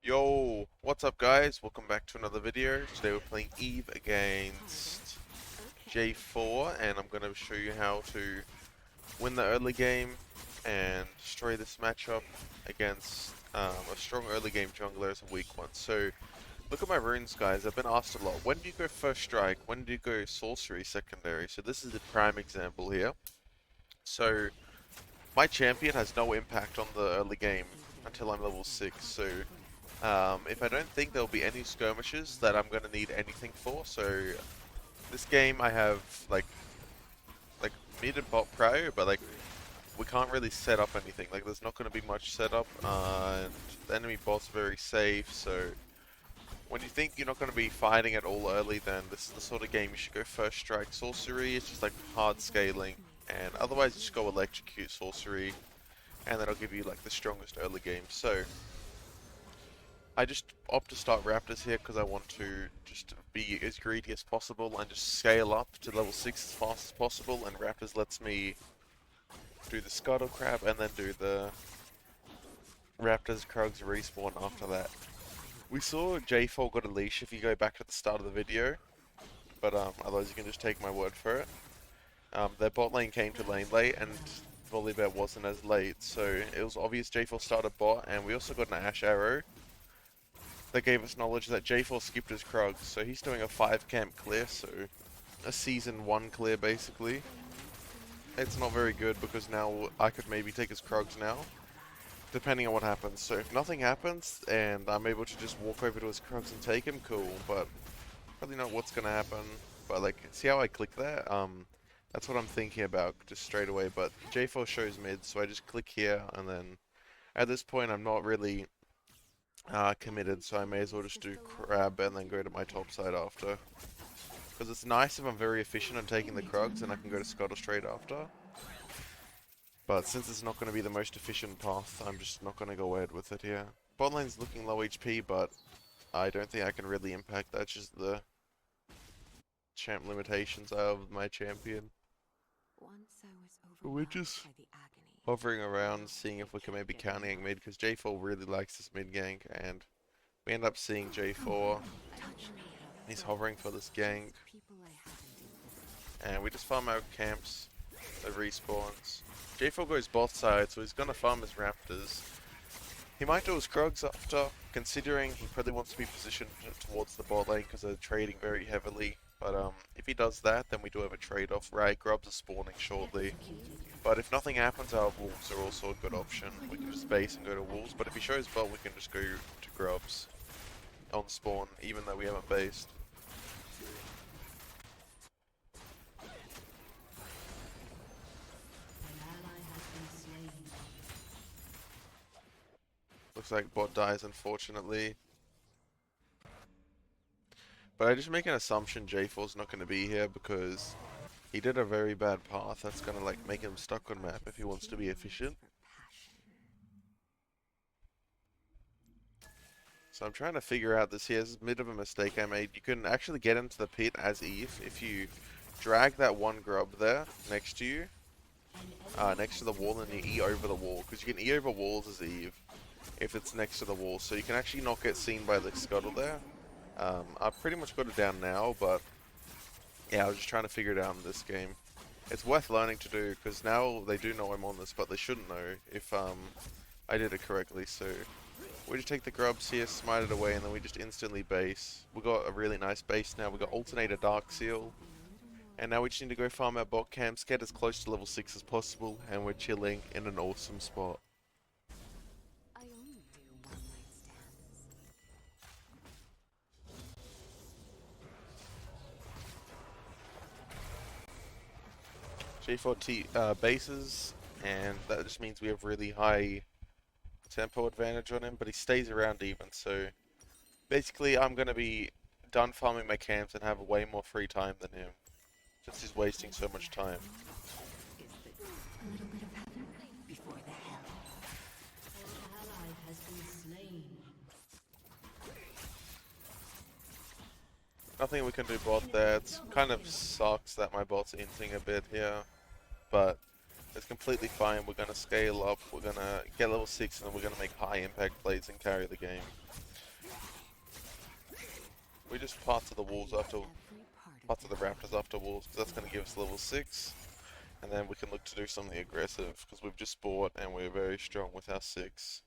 Yo, what's up guys? Welcome back to another video. Today we're playing Eve against J4 and I'm going to show you how to win the early game and destroy this matchup against a strong early game jungler as a weak one. So look at my runes guys, I've been asked a lot. When do you go first strike? When do you go sorcery secondary? So this is the prime example here. So my champion has no impact on the early game until I'm level 6. So if I don't think there'll be any skirmishes that I'm gonna need anything for, so this game I have like mid and bot prior, but like we can't really set up anything. Like there's not gonna be much setup, and the enemy bot's very safe. So when you think you're not gonna be fighting at all early, then this is the sort of game you should go first strike sorcery. It's just like hard scaling, and otherwise just go electrocute sorcery, and that'll give you like the strongest early game. So I just opt to start Raptors here because I want to just be as greedy as possible and just scale up to level 6 as fast as possible, and Raptors lets me do the Scuttle Crab and then do the Raptors Krugs respawn after that. We saw J4 got a leash if you go back to the start of the video, but otherwise you can just take my word for it. Their bot lane came to lane late and Volibear wasn't as late, so it was obvious J4 started bot, and we also got an Ash Arrow that gave us knowledge that J4 skipped his Krugs, so he's doing a 5 camp clear, so a season 1 clear basically. It's not very good because now I could maybe take his Krugs now, depending on what happens. So if nothing happens and I'm able to just walk over to his Krugs and take him, cool, but probably not what's gonna happen. But like, see how I click there? That's what I'm thinking about just straight away, but J4 shows mid, so I just click here, and then at this point I'm not really committed, so I may as well just do crab and then go to my top side after. Because it's nice if I'm very efficient on taking the Krugs and I can go to Scuttle straight after. But since it's not going to be the most efficient path, I'm just not going to go ahead with it here. Bot lane's looking low HP, but I don't think I can really impact that. Just the champ limitations I have with my champion. We're just hovering around, seeing if we can maybe counter gank mid, because J4 really likes this mid gank, and we end up seeing J4. He's hovering for this gank, and we just farm out camps, the respawns. J4 goes both sides, so he's gonna farm his Raptors. He might do his Krugs after, considering he probably wants to be positioned towards the bot lane because they're trading very heavily. But if he does that, then we do have a trade-off, right? Grubs are spawning shortly. But if nothing happens, our wolves are also a good option. We can just base and go to wolves, but if he shows bot, we can just go to grubs on spawn, even though we haven't based. Looks like bot dies, unfortunately. But I just make an assumption J4's not going to be here because he did a very bad path that's going to like make him stuck on map if he wants to be efficient. So I'm trying to figure out this here. This is a bit of a mistake I made. You can actually get into the pit as Eve if you drag that one grub there next to you, next to the wall, and you E over the wall. Because you can E over walls as Eve if it's next to the wall. So you can actually not get seen by the scuttle there. I've pretty much got it down now, but yeah, I was just trying to figure it out in this game. It's worth learning to do, because now they do know I'm on this, but they shouldn't know if I did it correctly. So we just take the grubs here, smite it away, and then we just instantly base. We got a really nice base now. We got Alternator Dark Seal. And now we just need to go farm our bot camps, get as close to level 6 as possible, and we're chilling in an awesome spot. J4T bases, and that just means we have really high tempo advantage on him, but he stays around even, so basically I'm going to be done farming my camps and have way more free time than him, since he's wasting so much time. Nothing we can do bot there. It kind of sucks that my bot's inting a bit here, but it's completely fine. We're going to scale up, we're going to get level 6, and then we're going to make high impact plays and carry the game. We just path to the wolves after, path to the raptors after wolves, because that's going to give us level 6. And then we can look to do something aggressive, because we've just bought and we're very strong with our 6.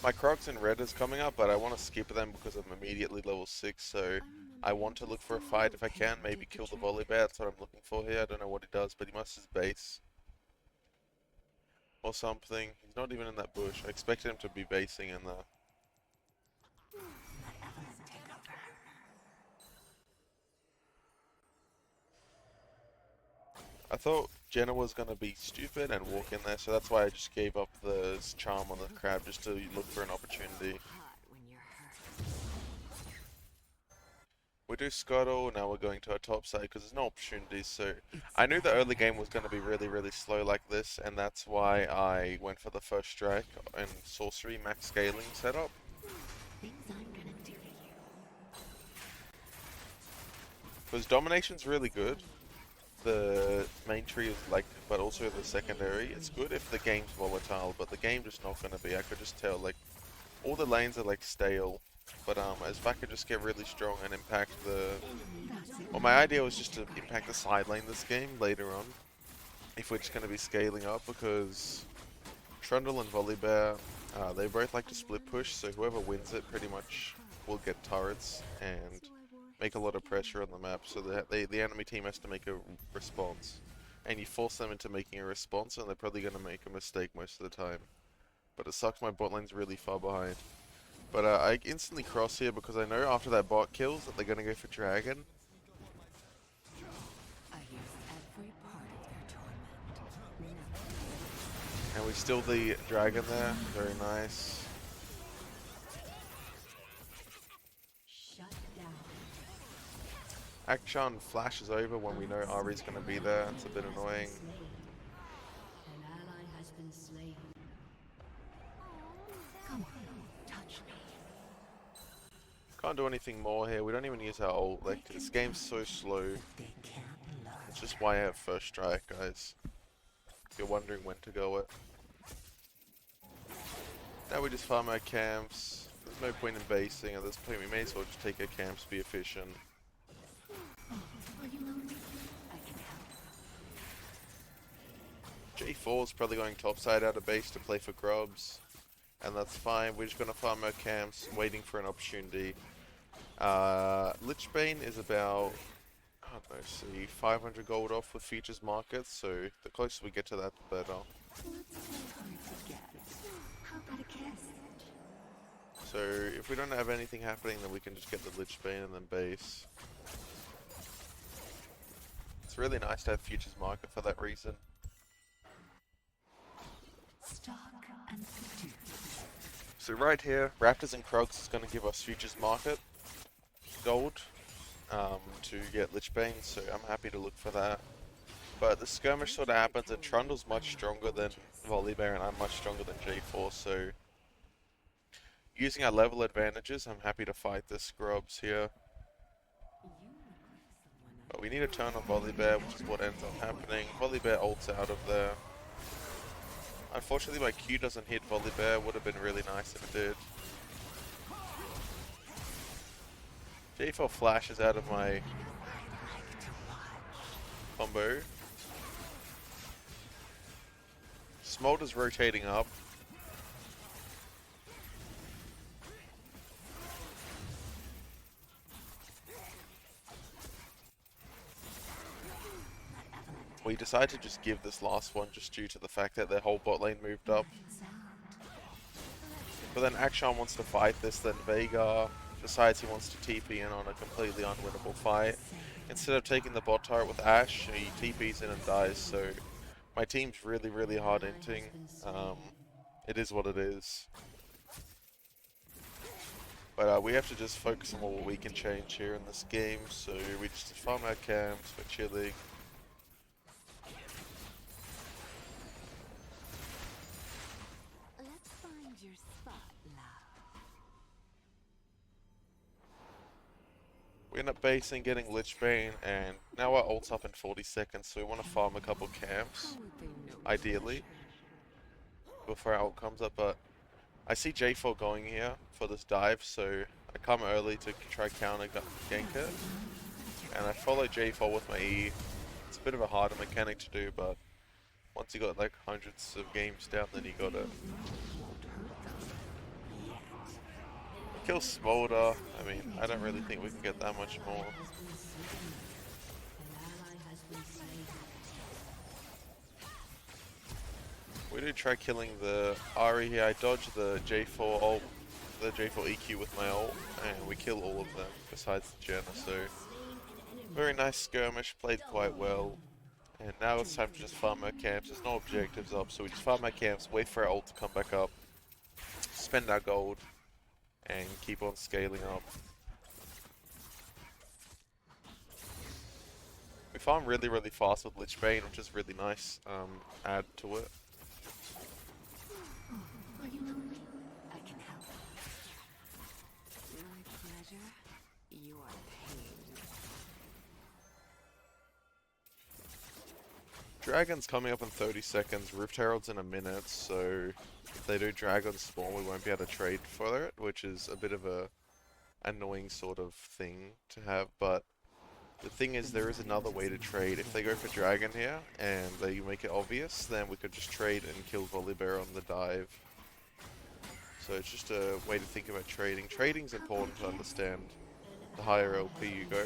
My Crocs in red is coming up, but I want to skip them because I'm immediately level 6, so I want to look for a fight if I can, maybe kill the volley bear, that's what I'm looking for here. I don't know what he does, but he must his base. Or something. He's not even in that bush. I expected him to be basing in there. I thought Jenna was going to be stupid and walk in there, so that's why I just gave up the charm on the crab just to look for an opportunity. We do scuttle, now we're going to our top side because there's no opportunities, so I knew the early game was going to be really slow like this, and that's why I went for the first strike and sorcery max scaling setup. Because domination's really good. The main tree is like, but also the secondary. It's good if the game's volatile, but the game just not going to be. I could just tell, like, all the lanes are like stale. But if I could just get really strong and impact the... Well, my idea was just to impact the side lane this game later on. If we're just going to be scaling up, because Trundle and Volibear, they both like to split push, so whoever wins it pretty much will get turrets and make a lot of pressure on the map, so that the enemy team has to make a response. And you force them into making a response, and they're probably going to make a mistake most of the time. But it sucks my bot lane's really far behind. But I instantly cross here because I know after that bot kills that they're going to go for dragon. And we steal the dragon there, very nice. Akshan flashes over when we know Ari's going to be there, it's a bit annoying. Can't do anything more here, we don't even use our ult, like this game's so slow. It's just why I have first strike, guys. If you're wondering when to go it. Now we just farm our camps, there's no point in basing at this point, we may as well just take our camps, be efficient. J4 is probably going topside out of base to play for grubs. And that's fine, we're just going to farm our camps, waiting for an opportunity. Lichbane is about, I don't know, see, 500 gold off with futures markets, so the closer we get to that, the better. So if we don't have anything happening, then we can just get the Lichbane and then base. It's really nice to have futures market for that reason. So right here, Raptors and Crocs is going to give us futures market gold to get Lichbane, so I'm happy to look for that. But the skirmish sort of happens, and Trundle's much stronger than Volibear, and I'm much stronger than J4, so using our level advantages, I'm happy to fight the scrubs here. But we need to turn on Volibear, which is what ends up happening. Volibear ults out of there. Unfortunately my Q doesn't hit Volibear, would have been really nice if it did. J4 flashes out of my combo. Smolder's rotating up. We decided to just give this last one just due to the fact that their whole bot lane moved up. But then Akshan wants to fight this, then Veigar decides he wants to TP in on a completely unwinnable fight. Instead of taking the bot turret with Ashe, he TPs in and dies, so my team's really hard inting. It is what it is. But we have to just focus on what we can change here in this game, so we just farm our camps, we're chilling. We We end up basing, getting Lichbane, and now our ult's up in 40 seconds, so we want to farm a couple camps, ideally, before our ult comes up, but I see J4 going here for this dive, so I come early to try counter gank it, and I follow J4 with my E. It's a bit of a harder mechanic to do, but once you got like hundreds of games down, then you got it. Kill Smolder. I mean, I don't really think we can get that much more. We do try killing the Ahri here. I dodge the J4 ult, the J4 EQ with my ult, and we kill all of them besides the Jenna. So very nice skirmish, played quite well. And now it's time to just farm our camps. There's no objectives up, so we just farm our camps, wait for our ult to come back up, spend our gold, and keep on scaling up. We farm really, really fast with Lichbane, which is really nice. Add to it. I can help. My pleasure. Your pain. Dragon's coming up in 30 seconds. Rift Herald's in a minute, so if they do Dragon spawn, we won't be able to trade for it, which is a bit of a annoying sort of thing to have, but the thing is there is another way to trade. If they go for Dragon here, and they make it obvious, then we could just trade and kill Volibear on the dive. So it's just a way to think about trading. Trading's important to understand the higher LP you go.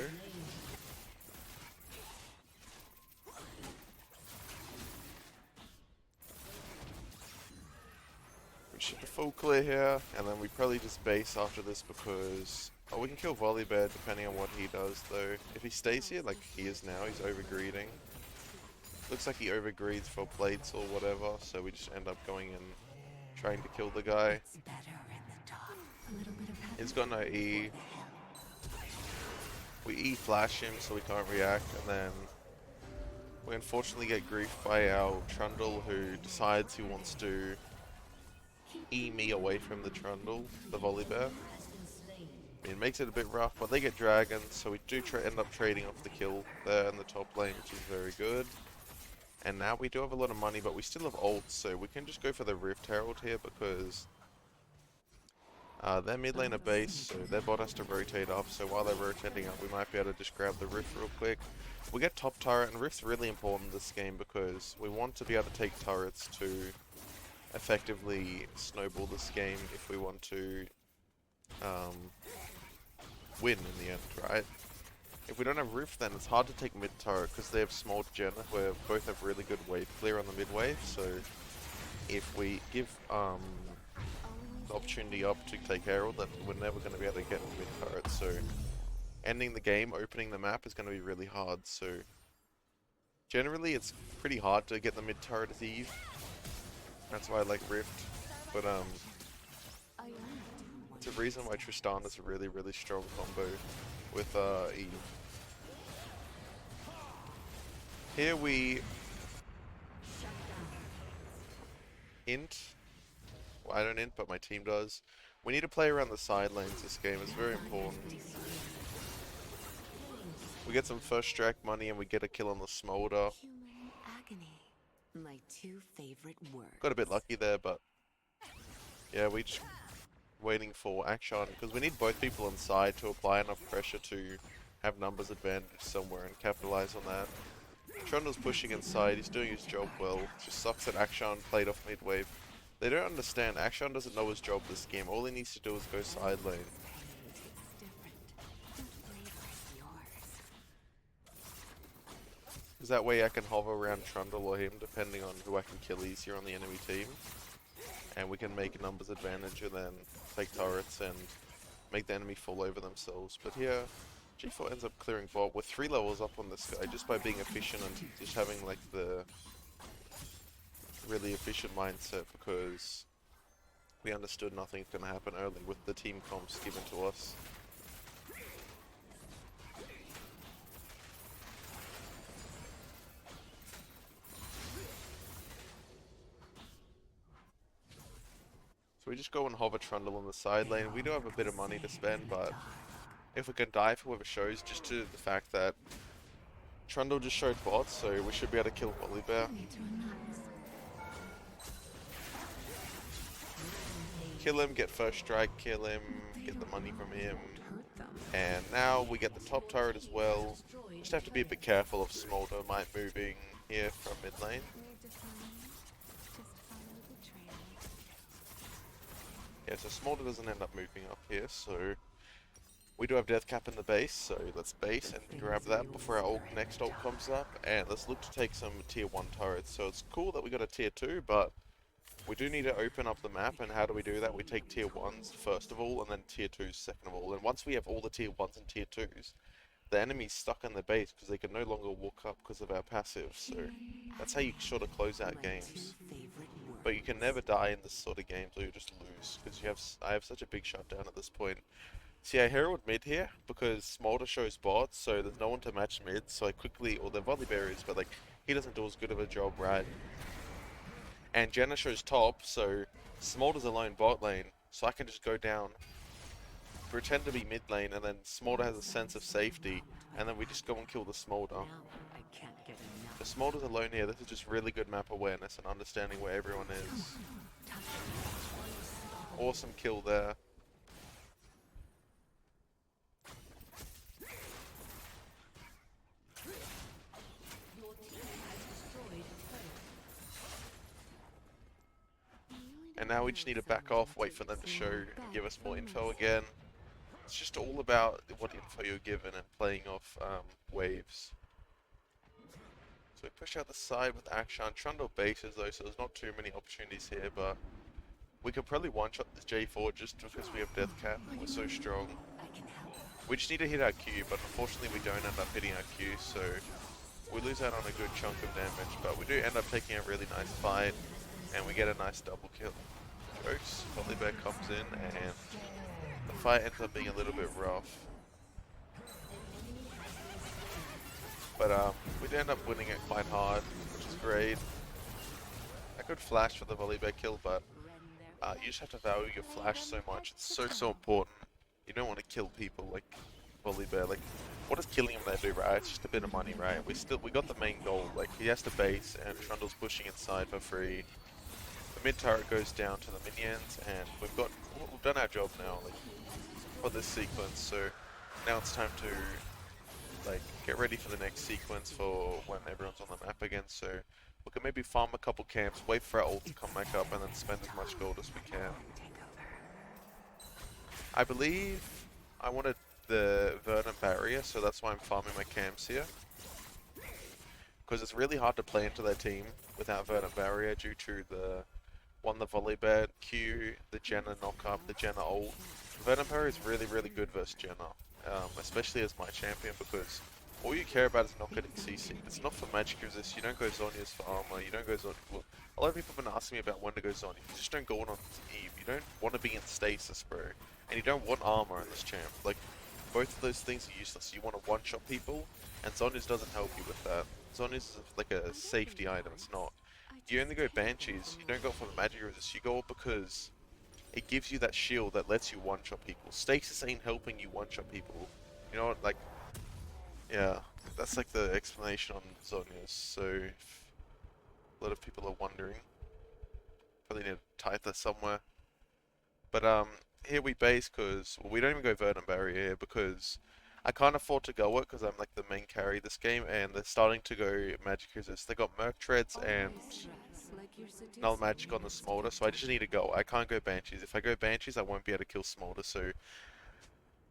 We should do full clear here, and then we probably just base after this because... Oh, we can kill Volibear depending on what he does though. If he stays here like he is now, he's overgreeding. Looks like he overgreeds for plates or whatever, so we just end up going and trying to kill the guy. He's got no E. We E flash him so we can't react, and then we unfortunately get griefed by our Trundle who decides he wants to E me away from the Trundle, the Volibear. It makes it a bit rough, but they get dragons, so we do end up trading off the kill there in the top lane, which is very good. And now we do have a lot of money, but we still have ults, so we can just go for the Rift Herald here because their mid lane are base, so their bot has to rotate up, so while they're rotating up, we might be able to just grab the Rift real quick. We get top turret, and Rift's really important in this game because we want to be able to take turrets to effectively snowball this game if we want to win in the end, right? If we don't have Rift, then it's hard to take mid turret because they have small Jenna where both have really good wave clear on the mid wave, so if we give the opportunity up to take Herald, then we're never going to be able to get mid turret, so ending the game, opening the map is going to be really hard, so generally it's pretty hard to get the mid turret as Eve. That's why I like Rift, but it's a reason why Tristan is a really, really strong combo with Eve. Here we int. Well, I don't int, but my team does. We need to play around the side lanes this game. It's very important. We get some first strike money and we get a kill on the Smolder. Human agony. My two favorite words. Got a bit lucky there, but yeah, we just waiting for action because we need both people inside to apply enough pressure to have numbers advantage somewhere and capitalize on that. Trundle's pushing inside, he's doing his job well. It just sucks that Akshan played off mid wave. They don't understand, Akshan doesn't know his job this game. All he needs to do is go side lane. Because that way I can hover around Trundle or him depending on who I can kill easier on the enemy team. And we can make numbers advantage and then take turrets and make the enemy fall over themselves. But here, G4 ends up clearing bot. We're 3 levels up on this guy just by being efficient and just having like the really efficient mindset because we understood nothing's going to happen early with the team comps given to us. So we just go and hover Trundle on the side lane. We do have a bit of money to spend, but if we can die for whoever shows, just to the fact that Trundle just showed bots, so we should be able to kill Volibear. Kill him, get first strike, kill him, get the money from him. And now we get the top turret as well. Just have to be a bit careful of Smolder might moving here from mid lane. Yeah, so Smolder doesn't end up moving up here, so we do have Death Cap in the base, so let's base and grab that before our next ult comes up, and let's look to take some tier 1 turrets. So it's cool that we got a tier 2, but we do need to open up the map, and how do we do that? We take tier 1s first of all, and then tier 2s second of all, and once we have all the tier 1s and tier 2s, the enemy's stuck in the base because they can no longer walk up because of our passive, so that's how you sort of close out games. But you can never die in this sort of games, or you just lose, because I have such a big shutdown at this point. See, I Herald mid here because Smolder shows bots, so there's no one to match mid, so I quickly, or the Volibear is, but like, he doesn't do as good of a job, right? And Jenna shows top, so Smolder's alone bot lane, so I can just go down, pretend to be mid lane, and then Smolder has a sense of safety, and then we just go and kill the Smolder. The Smolder's alone here, this is just really good map awareness and understanding where everyone is. Awesome kill there. And now we just need to back off, wait for them to show and give us more info again. It's just all about what info you're given and playing off waves. So we push out the side with Akshan. Trundle bases though, so there's not too many opportunities here, but we could probably one-shot this J4 just because we have Death Cap. We're so strong. We just need to hit our Q, but unfortunately we don't end up hitting our Q, so we lose out on a good chunk of damage, but we do end up taking a really nice fight, and we get a nice double kill. Jokes, Volibear comes in, and the fight ends up being a little bit rough. But we do end up winning it quite hard, which is great. I could flash for the Volibear kill, but you just have to value your flash so much. It's so important. You don't want to kill people like Volibear. Like, what does killing him there do, right? It's just a bit of money, right? We got the main goal. Like, he has to base, and Trundle's pushing inside for free. The mid turret goes down to the minions, and we've done our job now, like, for this sequence. So now it's time to like get ready for the next sequence for when everyone's on the map again. So we can maybe farm a couple camps, wait for our ult to come back up, and then spend as much gold as we can. I believe I wanted the Verdant Barrier, so that's why I'm farming my camps here. Because it's really hard to play into their team without Verdant Barrier due to the Volibear Q, the Jenna knock-up, the Jenna ult. Verdant Barrier is really good versus Jenna, especially as my champion, because all you care about is not getting CC'd. It's not for magic resist, you don't go Zhonya's for armor, you don't go Zonya. Well, a lot of people have been asking me about when to go Zonya. You just don't go on Eve. You don't want to be in stasis, bro. And you don't want armor in this champ. Like, both of those things are useless. You want to one-shot people, and Zonya's doesn't help you with that. Zonya's like a safety item, it's not. You only go Banshees, you don't go for the magic resist, you go up because it gives you that shield that lets you one-shot people. Stasis ain't helping you one-shot people. You know what, like, yeah, that's like the explanation on Zonya's, so if a lot of people are wondering. Probably need to type that somewhere. But here we base because, well, we don't even go Verdant Barrier here because I can't afford to go it because I'm like the main carry this game, and they're starting to go Magic Resist. They got Merc Treads and Null Magic on the Smolder, so I just need to go. I can't go Banshees. If I go Banshees, I won't be able to kill Smolder, so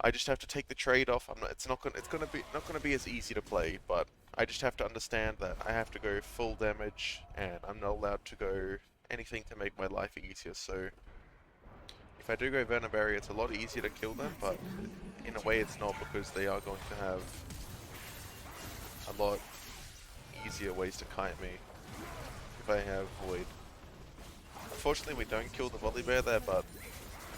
I just have to take the trade-off. It's not gonna be as easy to play, but I just have to understand that I have to go full damage, and I'm not allowed to go anything to make my life easier. So if I do go Verdant Barrier, it's a lot easier to kill them, but in a way it's not, because they are going to have a lot easier ways to kite me if I have Void. Unfortunately, we don't kill the Volibear there, but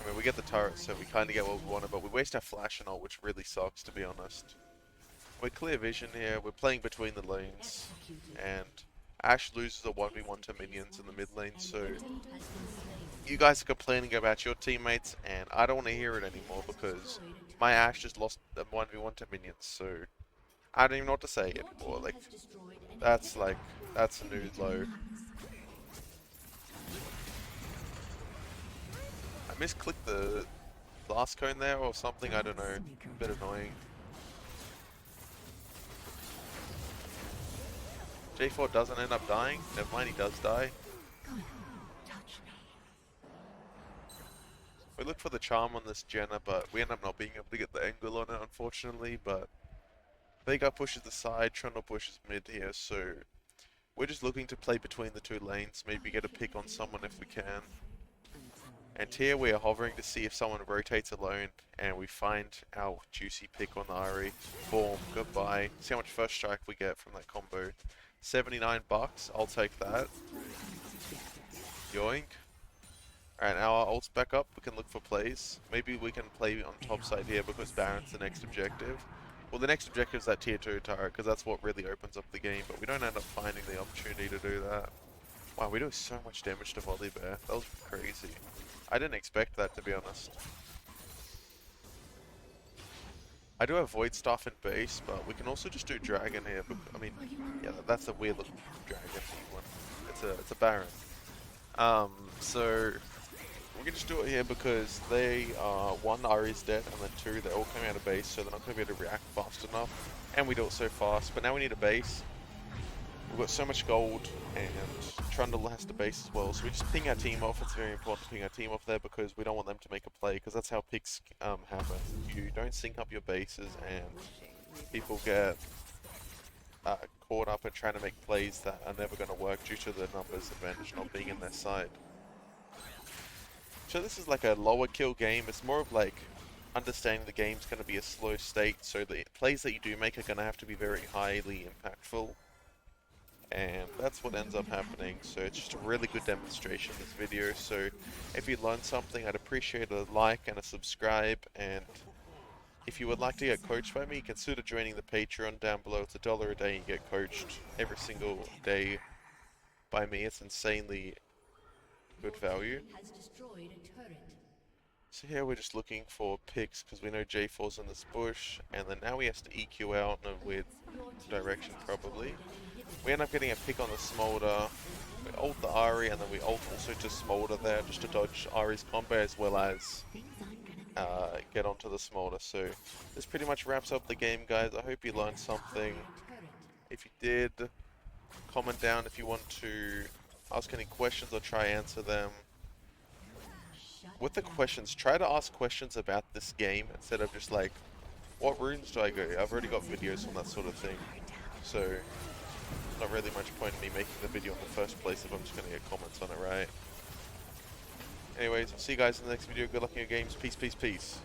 I mean, we get the turret, so we kind of get what we wanted, but we waste our flash and all, which really sucks, to be honest. We're clear vision here, we're playing between the lanes, and Ashe loses a 1v1 to minions in the mid lane, so you guys are complaining about your teammates, and I don't want to hear it anymore because my Ash just lost a 1v1 to minions, so I don't even know what to say anymore. That's like, that's a new low. I misclicked the blast cone there or something, I don't know. Bit annoying. J4 doesn't end up dying. Never mind, he does die. We look for the charm on this Jenna, but we end up not being able to get the angle on it, unfortunately. But Veigar pushes the side, Trundle pushes mid here, so we're just looking to play between the two lanes, maybe get a pick on someone if we can. And here we are hovering to see if someone rotates alone, and we find our juicy pick on the Ari. Boom, goodbye. See how much first strike we get from that combo. 79 bucks, I'll take that. Yoink. Alright, now our ult's back up, we can look for plays. Maybe we can play on top side here because Baron's the next objective. Well, the next objective is that tier 2 turret, because that's what really opens up the game, but we don't end up finding the opportunity to do that. Wow, we do so much damage to Volibear. That was crazy. I didn't expect that, to be honest. I do have Void Staff in base, but we can also just do Dragon here. But, I mean, yeah, that's a weird looking dragon one. It's a Baron. So we can just do it here because they one, Ari's dead, and then two, they're all coming out of base, so they're not going to be able to react fast enough. And we do it so fast, but now we need a base. We've got so much gold, and Trundle has to base as well, so we just ping our team off. It's very important to ping our team off there because we don't want them to make a play, because that's how picks happen. You don't sync up your bases, and people get caught up in trying to make plays that are never going to work due to the numbers advantage not being in their side. So this is like a lower kill game. It's more of like understanding the game's going to be a slow state, so the plays that you do make are going to have to be very highly impactful. And that's what ends up happening, so it's just a really good demonstration of this video. So if you learned something, I'd appreciate a like and a subscribe, and if you would like to get coached by me, consider joining the Patreon down below. It's $1 a day, you get coached every single day by me. It's insanely good value. So here we're just looking for picks because we know J4's in this bush, and then now he has to EQ out in a weird direction probably. We end up getting a pick on the Smolder. We ult the Ari, and then we ult also to Smolder there just to dodge Ari's combo as well as get onto the Smolder. So this pretty much wraps up the game, guys. I hope you learned something. If you did, comment down if you want to ask any questions or try answer them. With the questions, try to ask questions about this game instead of just like, what runes do I go? I've already got videos on that sort of thing. So not really much point in me making the video in the first place if I'm just going to get comments on it, right? Anyways, I'll see you guys in the next video. Good luck in your games. Peace, peace, peace.